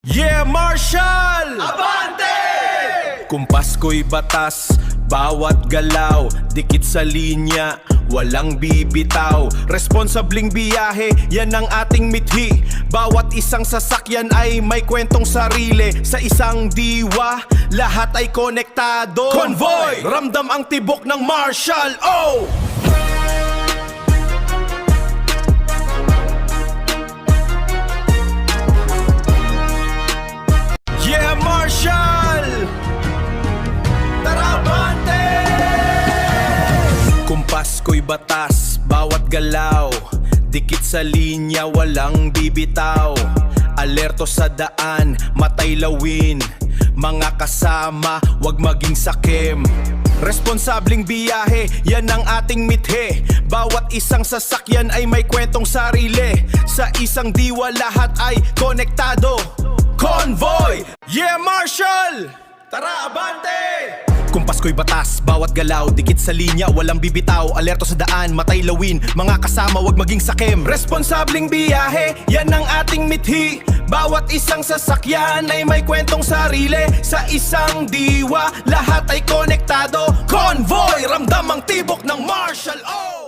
Yeah, Marshall! Abante! Kung Pasko'y batas, bawat galaw, dikit sa linya, walang bibitaw. Responsabling biyahe, yan ang ating mithi. Bawat isang sasakyan ay may kwentong sarili. Sa isang diwa, lahat ay konektado. Convoy! Ramdam ang tibok ng Marshall, oh! Yeah, Marshall! Tara, Abante! Kung Pasko'y batas, bawat galaw, dikit sa linya, walang bibitaw. Alerto sa daan, matay lawin. Mga kasama, wag maging sakim. Responsabling biyahe, yan ang ating mithi. Bawat isang sasakyan ay may kwentong sarili. Sa isang diwa lahat ay konektado. Convoy! Yeah, Marshall! Tara, Abante! Kung Pasko'y batas, bawat galaw, dikit sa linya, walang bibitaw. Alerto sa daan, matay lawin. Mga kasama, wag maging sakim. Responsabling biyahe, yan ang ating mithi. Bawat isang sasakyan ay may kwentong sarili. Sa isang diwa, lahat ay konektado. Convoy! Ramdam ang tibok ng Marshall, oh!